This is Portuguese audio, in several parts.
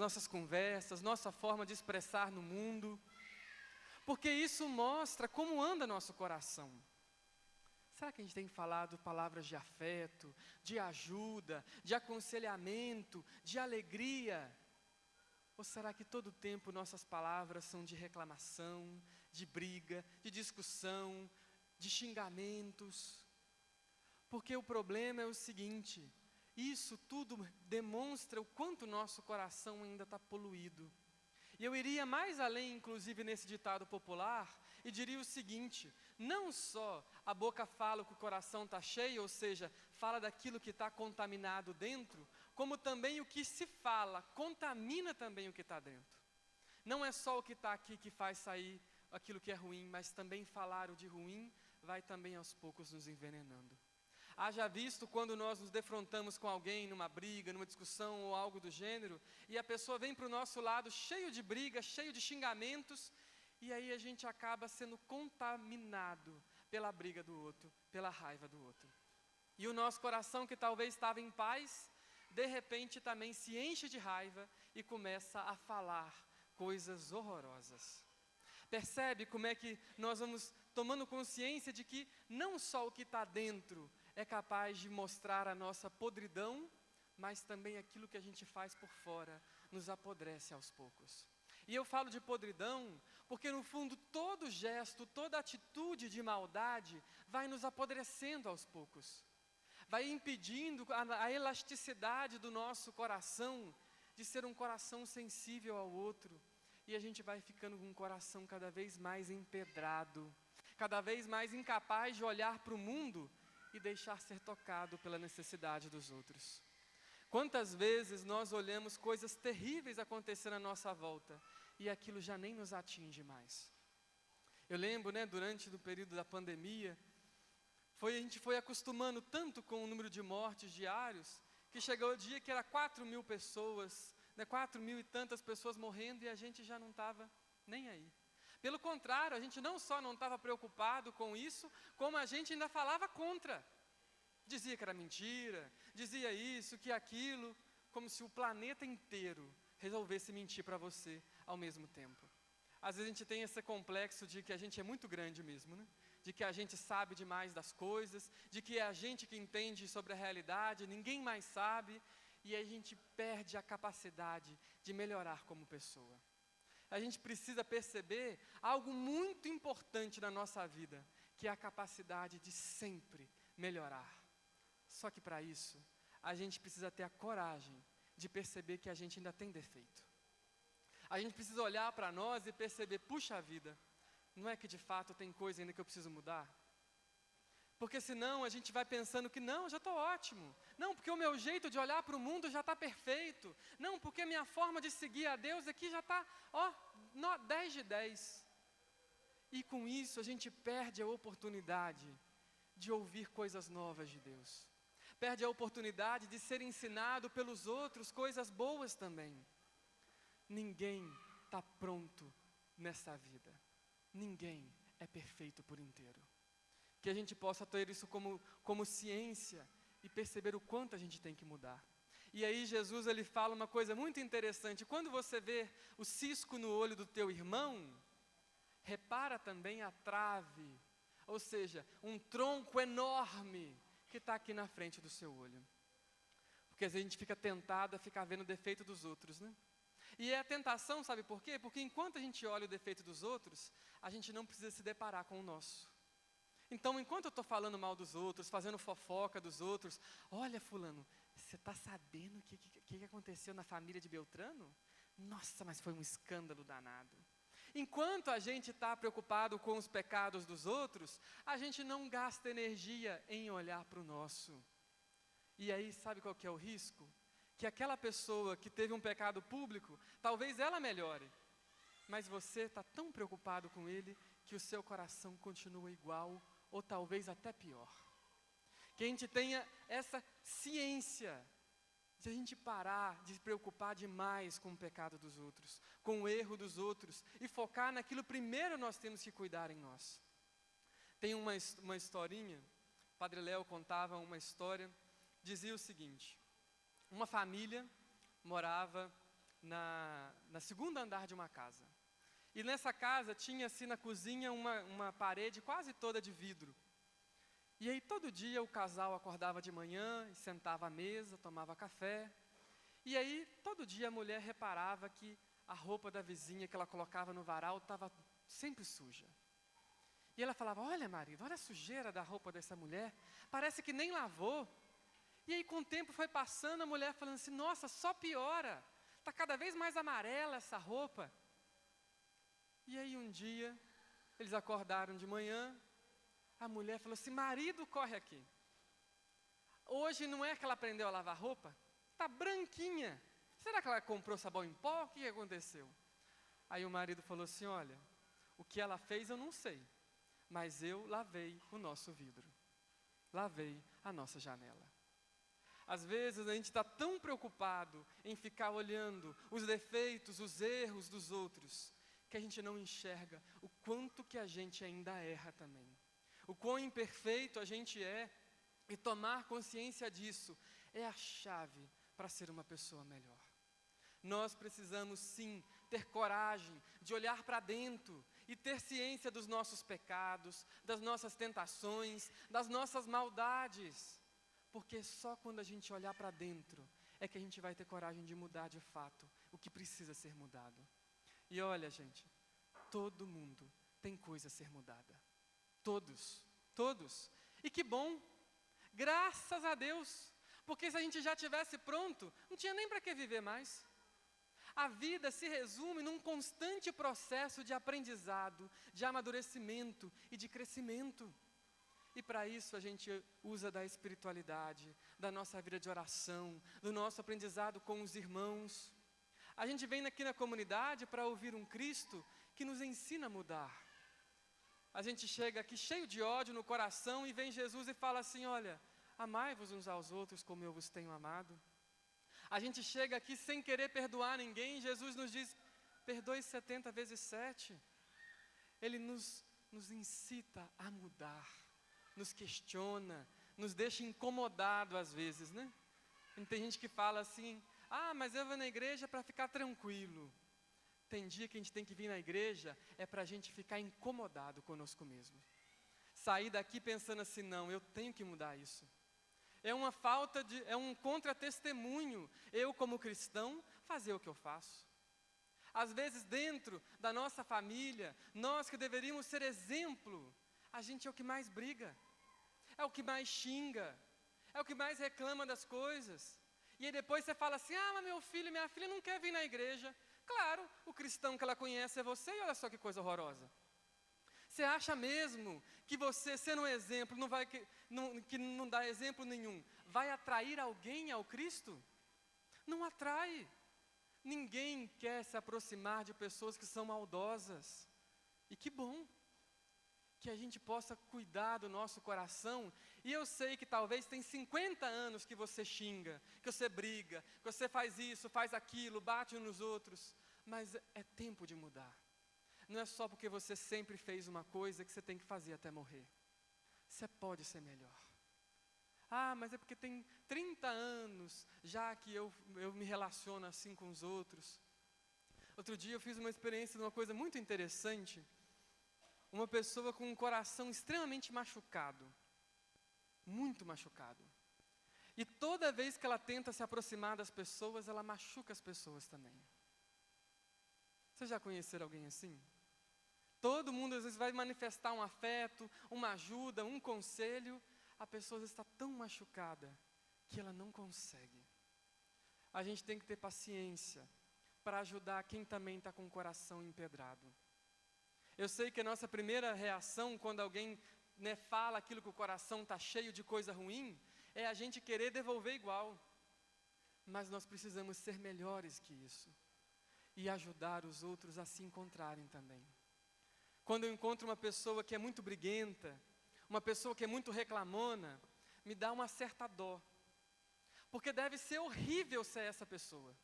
nossas conversas, nossa forma de expressar no mundo, porque isso mostra como anda nosso coração. Será que a gente tem falado palavras de afeto, de ajuda, de aconselhamento, de alegria? Ou será que todo o tempo nossas palavras são de reclamação, de briga, de discussão, de xingamentos? Porque o problema é o seguinte: isso tudo demonstra o quanto o nosso coração ainda está poluído. E eu iria mais além, inclusive, nesse ditado popular, e diria o seguinte: não só a boca fala o que o coração está cheio, ou seja, fala daquilo que está contaminado dentro, como também o que se fala contamina também o que está dentro. Não é só o que está aqui que faz sair aquilo que é ruim, mas também falar o de ruim vai também aos poucos nos envenenando. Haja visto quando nós nos defrontamos com alguém numa briga, numa discussão ou algo do gênero, e a pessoa vem para o nosso lado cheio de briga, cheio de xingamentos, e aí a gente acaba sendo contaminado pela briga do outro, pela raiva do outro. E o nosso coração, que talvez estava em paz, de repente também se enche de raiva e começa a falar coisas horrorosas. Percebe como é que nós vamos tomando consciência de que não só o que está dentro é capaz de mostrar a nossa podridão, mas também aquilo que a gente faz por fora nos apodrece aos poucos. E eu falo de podridão porque no fundo todo gesto, toda atitude de maldade vai nos apodrecendo aos poucos. Vai impedindo a elasticidade do nosso coração de ser um coração sensível ao outro. E a gente vai ficando com um coração cada vez mais empedrado, cada vez mais incapaz de olhar para o mundo e deixar ser tocado pela necessidade dos outros. Quantas vezes nós olhamos coisas terríveis acontecer à nossa volta e aquilo já nem nos atinge mais. Eu lembro, durante o período da pandemia, a gente foi acostumando tanto com o número de mortes diários, que chegou o dia que era 4.000 pessoas, 4.000 e tantas pessoas morrendo e a gente já não estava nem aí. Pelo contrário, a gente não só não estava preocupado com isso, como a gente ainda falava contra. Dizia que era mentira, dizia isso, que aquilo, como se o planeta inteiro resolvesse mentir para você ao mesmo tempo. Às vezes a gente tem esse complexo de que a gente é muito grande mesmo, de que a gente sabe demais das coisas, de que é a gente que entende sobre a realidade, ninguém mais sabe, e a gente perde a capacidade de melhorar como pessoa. A gente precisa perceber algo muito importante na nossa vida, que é a capacidade de sempre melhorar. Só que para isso, a gente precisa ter a coragem de perceber que a gente ainda tem defeito. A gente precisa olhar para nós e perceber, puxa vida, não é que de fato tem coisa ainda que eu preciso mudar? Porque senão a gente vai pensando que não, já estou ótimo. Não, porque o meu jeito de olhar para o mundo já está perfeito. Não, porque a minha forma de seguir a Deus aqui já está, 10 de 10. E com isso a gente perde a oportunidade de ouvir coisas novas de Deus. Perde a oportunidade de ser ensinado pelos outros coisas boas também. Ninguém está pronto nessa vida. Ninguém é perfeito por inteiro. Que a gente possa ter isso como ciência e perceber o quanto a gente tem que mudar. E aí Jesus ele fala uma coisa muito interessante: quando você vê o cisco no olho do teu irmão, repara também a trave, ou seja, um tronco enorme que está aqui na frente do seu olho. Porque às vezes a gente fica tentado a ficar vendo o defeito dos outros, E é a tentação, sabe por quê? Porque enquanto a gente olha o defeito dos outros, a gente não precisa se deparar com o nosso. Então, enquanto eu estou falando mal dos outros, fazendo fofoca dos outros, olha fulano, você está sabendo o que aconteceu na família de Beltrano? Nossa, mas foi um escândalo danado. Enquanto a gente está preocupado com os pecados dos outros, a gente não gasta energia em olhar para o nosso. E aí, sabe qual que é o risco? Que aquela pessoa que teve um pecado público, talvez ela melhore, mas você está tão preocupado com ele que o seu coração continua igual ou talvez até pior. Que a gente tenha essa ciência de a gente parar de se preocupar demais com o pecado dos outros, com o erro dos outros e focar naquilo primeiro nós temos que cuidar em nós. Tem uma historinha, o Padre Léo contava uma história, dizia o seguinte: uma família morava na segunda andar de uma casa. E nessa casa tinha assim na cozinha uma parede quase toda de vidro. E aí todo dia o casal acordava de manhã e sentava à mesa, tomava café. E aí todo dia a mulher reparava que a roupa da vizinha que ela colocava no varal estava sempre suja. E ela falava, olha marido, olha a sujeira da roupa dessa mulher, parece que nem lavou. E aí com o tempo foi passando, a mulher falando assim, nossa, só piora, está cada vez mais amarela essa roupa. E aí um dia, eles acordaram de manhã, a mulher falou assim, marido, corre aqui. Hoje não é que ela aprendeu a lavar roupa? Está branquinha. Será que ela comprou sabão em pó? O que aconteceu? Aí o marido falou assim, olha, o que ela fez eu não sei, mas eu lavei o nosso vidro. Lavei a nossa janela. Às vezes a gente está tão preocupado em ficar olhando os defeitos, os erros dos outros, que a gente não enxerga o quanto que a gente ainda erra também. O quão imperfeito a gente é, e tomar consciência disso é a chave para ser uma pessoa melhor. Nós precisamos sim ter coragem de olhar para dentro e ter ciência dos nossos pecados, das nossas tentações, das nossas maldades. Porque só quando a gente olhar para dentro é que a gente vai ter coragem de mudar de fato o que precisa ser mudado. E olha, gente, todo mundo tem coisa a ser mudada. Todos, todos. E que bom, graças a Deus, porque se a gente já tivesse pronto, não tinha nem para que viver mais. A vida se resume num constante processo de aprendizado, de amadurecimento e de crescimento. E para isso a gente usa da espiritualidade, da nossa vida de oração, do nosso aprendizado com os irmãos. A gente vem aqui na comunidade para ouvir um Cristo que nos ensina a mudar. A gente chega aqui cheio de ódio no coração e vem Jesus e fala assim, olha, amai-vos uns aos outros como eu vos tenho amado. A gente chega aqui sem querer perdoar ninguém, Jesus nos diz, perdoe 70 vezes 7. Ele nos incita a mudar, nos questiona, nos deixa incomodado às vezes, né? E tem gente que fala assim, mas eu vou na igreja para ficar tranquilo. Tem dia que a gente tem que vir na igreja, é para a gente ficar incomodado conosco mesmo. Sair daqui pensando assim, não, eu tenho que mudar isso. É um contra-testemunho, eu como cristão, fazer o que eu faço. Às vezes dentro da nossa família, nós que deveríamos ser exemplo, a gente é o que mais briga, é o que mais xinga, é o que mais reclama das coisas. E aí depois você fala assim, mas meu filho e minha filha não quer vir na igreja. Claro, o cristão que ela conhece é você e olha só que coisa horrorosa. Você acha mesmo que você, sendo um exemplo, que não dá exemplo nenhum, vai atrair alguém ao Cristo? Não atrai. Ninguém quer se aproximar de pessoas que são maldosas. E que bom que a gente possa cuidar do nosso coração. E eu sei que talvez tem 50 anos que você xinga, que você briga, que você faz isso, faz aquilo, bate uns nos outros. Mas é tempo de mudar. Não é só porque você sempre fez uma coisa que você tem que fazer até morrer. Você pode ser melhor. Mas é porque tem 30 anos já que eu me relaciono assim com os outros. Outro dia eu fiz uma experiência de uma coisa muito interessante. Uma pessoa com um coração extremamente machucado. Muito machucado. E toda vez que ela tenta se aproximar das pessoas, ela machuca as pessoas também. Vocês já conheceram alguém assim? Todo mundo às vezes vai manifestar um afeto, uma ajuda, um conselho. A pessoa está tão machucada que ela não consegue. A gente tem que ter paciência para ajudar quem também está com o coração empedrado. Eu sei que a nossa primeira reação quando alguém fala aquilo que o coração está cheio de coisa ruim, é a gente querer devolver igual. Mas nós precisamos ser melhores que isso. E ajudar os outros a se encontrarem também. Quando eu encontro uma pessoa que é muito briguenta, uma pessoa que é muito reclamona, me dá uma certa dó. Porque deve ser horrível ser essa pessoa.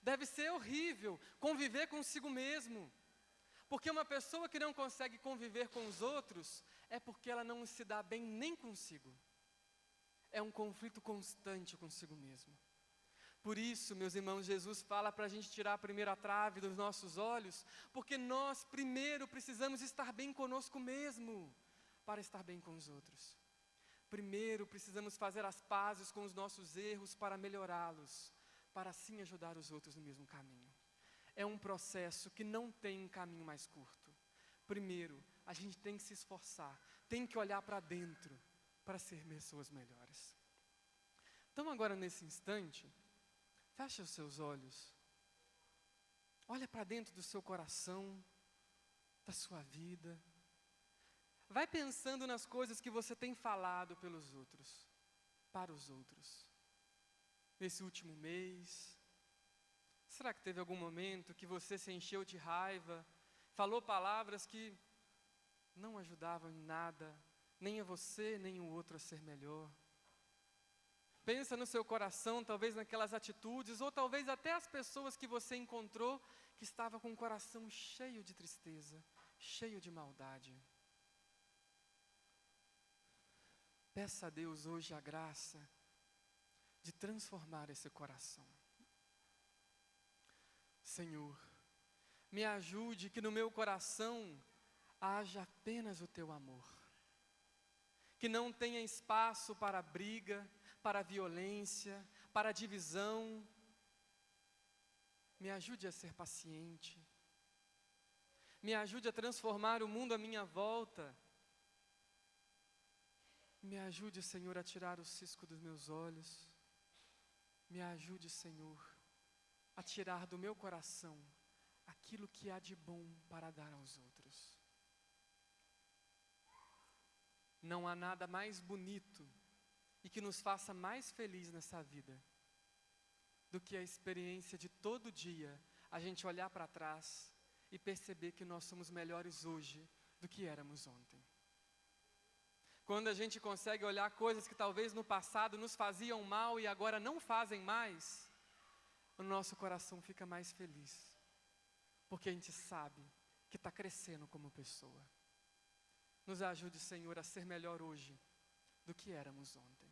Deve ser horrível conviver consigo mesmo. Porque uma pessoa que não consegue conviver com os outros, é porque ela não se dá bem nem consigo. É um conflito constante consigo mesmo. Por isso, meus irmãos, Jesus fala para a gente tirar a primeira trave dos nossos olhos, porque nós primeiro precisamos estar bem conosco mesmo, para estar bem com os outros. Primeiro precisamos fazer as pazes com os nossos erros para melhorá-los, para assim ajudar os outros no mesmo caminho. É um processo que não tem um caminho mais curto. Primeiro, a gente tem que se esforçar, tem que olhar para dentro, para ser pessoas melhores. Então agora nesse instante, feche os seus olhos, olha para dentro do seu coração, da sua vida, vai pensando nas coisas que você tem falado pelos outros, para os outros. Nesse último mês, será que teve algum momento que você se encheu de raiva, falou palavras que não ajudavam em nada, nem a você, nem o outro a ser melhor? Pensa no seu coração, talvez naquelas atitudes, ou talvez até as pessoas que você encontrou, que estavam com o coração cheio de tristeza, cheio de maldade. Peça a Deus hoje a graça de transformar esse coração. Senhor, me ajude que no meu coração haja apenas o teu amor. Que não tenha espaço para briga, para violência, para divisão. Me ajude a ser paciente. Me ajude a transformar o mundo à minha volta. Me ajude, Senhor, a tirar o cisco dos meus olhos. Me ajude, Senhor, a tirar do meu coração aquilo que há de bom para dar aos outros. Não há nada mais bonito e que nos faça mais feliz nessa vida do que a experiência de todo dia a gente olhar para trás e perceber que nós somos melhores hoje do que éramos ontem. Quando a gente consegue olhar coisas que talvez no passado nos faziam mal e agora não fazem mais, o nosso coração fica mais feliz, porque a gente sabe que está crescendo como pessoa. Nos ajude, Senhor, a ser melhor hoje do que éramos ontem.